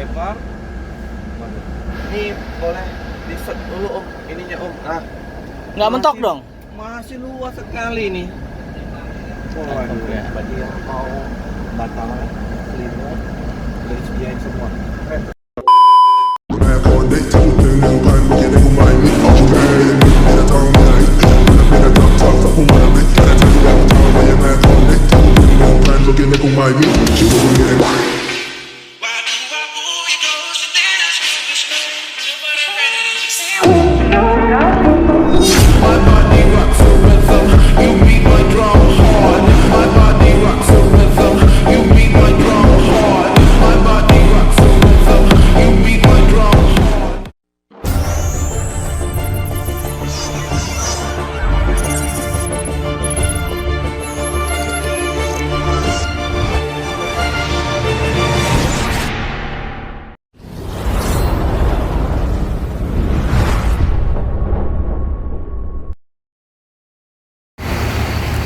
lebar. Ini boleh di set dulu Om, ininya Om. Nah, Nggak mentok dong? masih luas sekali nih. Waduh, ya. Bagi yang mau batal selimut, udah disediain semua.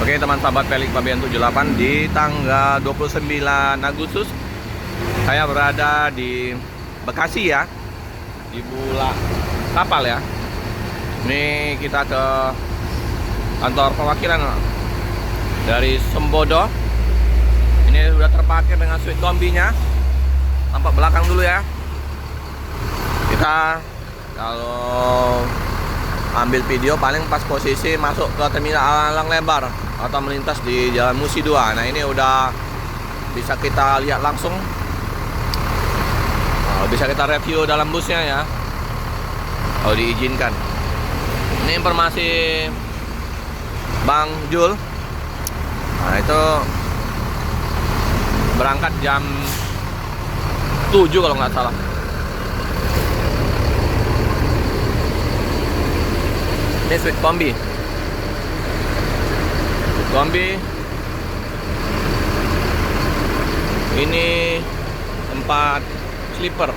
Oke teman sahabat Pelik Pabean 78, di tanggal 29 Agustus saya berada di Bekasi ya, di Bulak Kapal ya. Ini kita ke kantor perwakilan dari Sembodo. Ini sudah terparkir dengan Sweet Kombinya. Tampak belakang dulu ya. Kita kalau ambil video paling pas posisi masuk ke terminal Alang Lebar atau melintas di Jalan Musi 2. Nah ini udah bisa kita lihat langsung. Nah, bisa kita review dalam busnya ya, kalau diizinkan. Ini informasi Bang Jul. Nah itu berangkat jam 7 kalau nggak salah. Ini Sweet Kombi. Sweet Kombi. Ini tempat sleeper.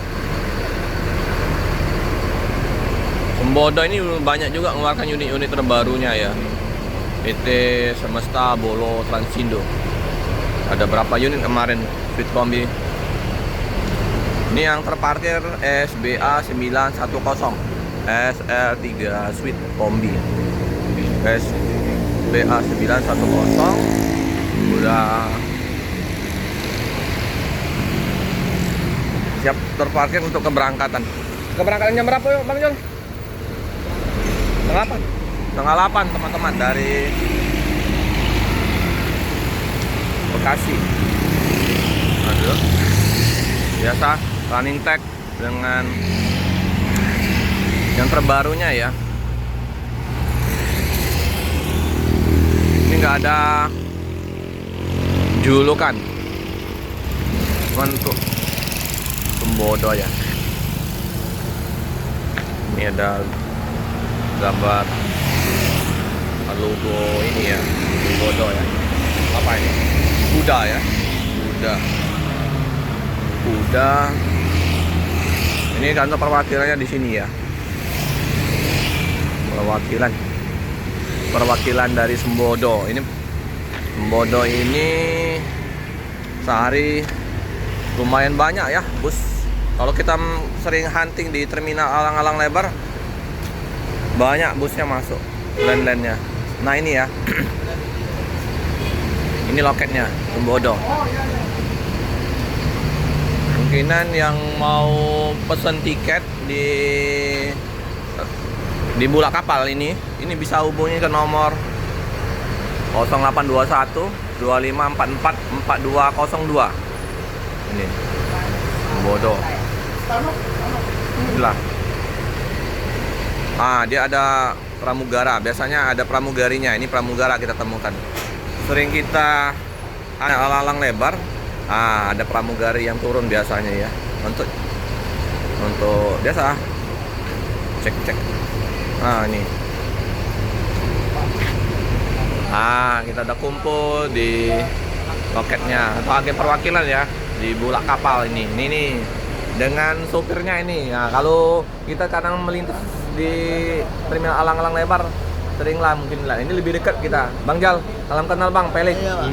Sembodo ini banyak juga mengeluarkan unit-unit terbarunya ya. PT Semesta, Bolo, Transindo. Ada berapa unit kemarin Sweet Kombi. Ini yang terparkir SBA 910. SL3 Sweet Kombi SBA 910 udah siap terparkir untuk keberangkatan. Keberangkatan jam berapa yuk Bang Jol? Setengah 8 teman-teman dari Bekasi. Aduh. Biasa running tag dengan yang terbarunya ya. Ini nggak ada julukan, cuman untuk Sembodo ya. Ini ada gambar logo ini ya, Sembodo ya. Apa ini? Kuda ya, kuda. Ini kantor perwakilannya di sini ya. Perwakilan dari Sembodo. Ini Sembodo ini sehari lumayan banyak ya bus. Kalau kita sering hunting di terminal Alang-Alang Lebar, banyak busnya masuk, land-landnya. Nah ini ya, ini loketnya Sembodo. Mungkinan yang mau pesen tiket di Bulak Kapal ini bisa hubungi ke nomor 0821 2544 4202. Ini Sembodo. Inilah. Dia ada pramugara. Biasanya ada pramugarinya. Ini pramugara kita temukan. Sering kita alang-alang lebar. Ada pramugari yang turun biasanya ya. Untuk biasa cek. Ini. Kita udah kumpul di loketnya atau agen perwakilan ya di Bulak Kapal ini. Ini nih dengan sopirnya ini. Nah, kalau kita kadang melintas di terminal Alang-Alang Lebar, seringlah mungkin lah. Ini lebih dekat kita. Bang Jal, salam kenal Bang, Pelik. Iya, Bang.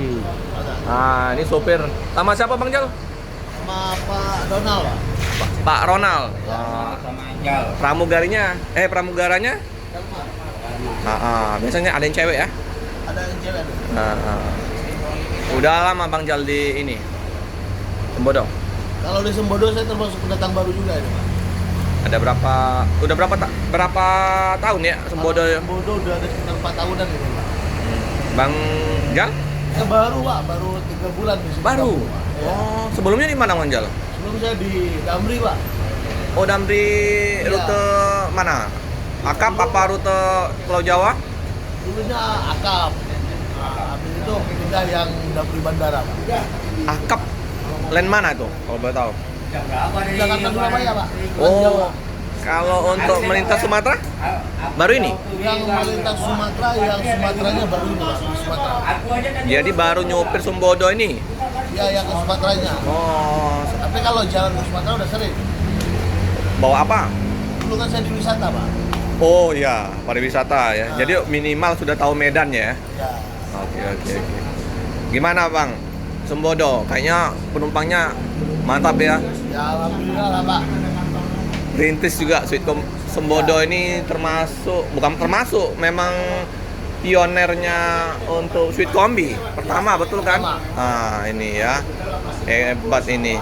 Ini sopir. Sama siapa Bang Jal? Sama Pak Donald, Pak. Pak Ronald. Sama Anjal. Pramugaranya? Biasanya ada yang cewek ya? Ada yang cewek. Udah lama Bang Jal di ini Sembodo. Kalau di Sembodo saya termasuk pendatang baru juga ini, Pak. Ada berapa tahun ya Sembodo? Sembodo udah ada sekitar 4 tahunan ini, Pak. Bang Jal? Baru, Pak, baru 3 bulan di sini. Baru. Ya. Oh, sebelumnya di mana Bang Jal? Sebelum saya di Damri, Pak. Oh, Damri Iya. rute mana? Akap apa rute Pulau Jawa? Dulunya Akap. Nah, habis itu pindah yang Damri Bandara, Pak. Akap land mana tuh? Kalau boleh tahu. Jakarta Surabaya, Pak. Oh, kalau untuk melintas Sumatera? Baru ini? Yang melintas Sumatera, yang Sumateranya baru ini, Pak, di Sumatera. Jadi baru nyopir Sembodo ini? Ya, yang ke Sumateranya. Oh, Tapi kalau jalan ke Sumatera udah sering. bawa apa? Dulu kan saya di wisata, Pak. Oh ya, pariwisata ya. Nah. Jadi minimal sudah tahu medannya ya? Ya. Oke. Gimana Bang? Sembodo, kayaknya penumpangnya mantap ya. Ya, alhamdulillah lah, Pak. Rintis juga Sweetcom Sembodo ini bukan termasuk, memang pionernya untuk Sweet Kombi. Pertama, betul kan? Pertama. Ini ya. Hebat ini.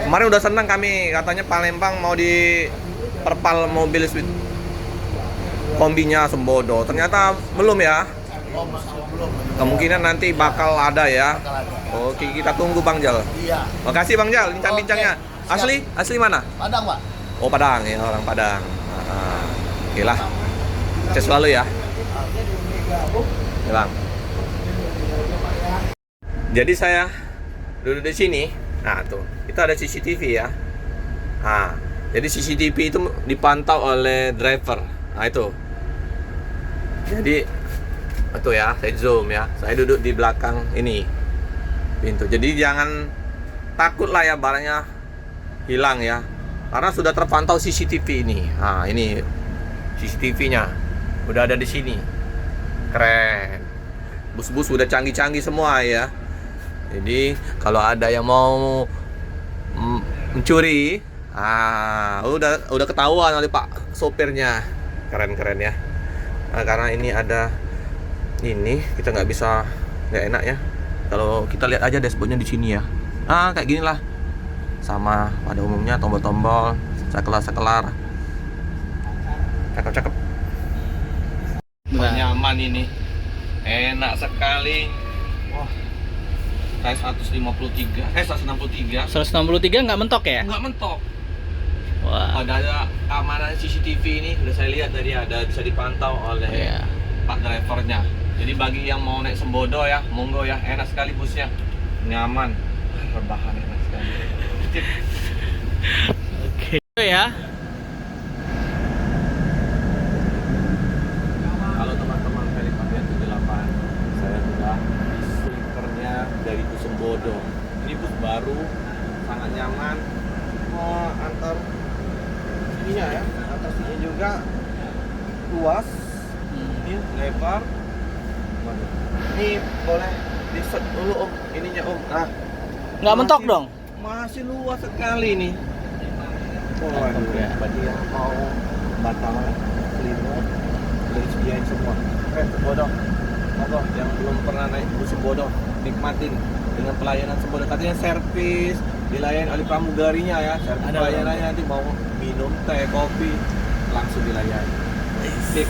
Kemarin udah senang kami, katanya Palembang mau diperpal mobil Sweet Kombinya Sembodo. Ternyata belum ya. Oh, masih belum. Kemungkinan nanti bakal ada ya. Bakal ada. Oke, kita tunggu Bang Jal. Iya. Makasih Bang Jal, bincang-bincangnya. Oke, siap. Asli mana? Padang, Pak. Oh Padang ya, orang Padang. Oke lah. Sukses selalu ya. Ya Bang. Jadi saya duduk di sini. Nah tuh, itu ada CCTV ya. Nah, jadi CCTV itu dipantau oleh driver. Nah itu. Jadi itu ya, saya zoom ya. Saya duduk di belakang ini pintu. Jadi jangan takut lah ya barangnya hilang ya. Karena sudah terpantau CCTV ini. Nah, ini CCTV-nya udah ada di sini. Keren. Bus-bus udah canggih-canggih semua ya. Jadi kalau ada yang mau mencuri, udah ketahuan oleh Pak sopirnya. Keren-keren ya. Nah, karena ini ada ini, kita nggak enak ya. Kalau kita lihat aja dashboardnya di sini ya. Kayak gini lah. Sama pada umumnya tombol-tombol, sekelar. Cakep. Nyaman ini. Enak sekali. Wah. Kayak 163. 163 nggak mentok ya? Enggak mentok. Wah. Ada keamanan CCTV ini, udah saya lihat tadi ada bisa dipantau oleh Iya. Pak drivernya. Jadi bagi yang mau naik Sembodo ya, monggo ya, enak sekali busnya. Nyaman. Rebahan enak sekali. Oke. Ya. Kalau teman-teman Felix Fabian 78, saya sudah di sleepernya dari bus Sembodo. Ini bus baru, sangat nyaman. Antar ininya ya, antar sini juga luas, ini lebar. Waduh. Ini boleh di set dulu Om, ininya Om. Nggak mentok dong? Masih luas sekali nih. Waduh, ya. Bagi yang mau batal kelima, udah disediain semua. Sembodo, monggo yang belum pernah naik bus Sembodo, nikmatin dengan pelayanan Sembodo. Katanya servis, dilayani oleh pramugarinya ya. Servis Ada pelayanannya nanti mau minum teh, kopi, langsung dilayani. Sip.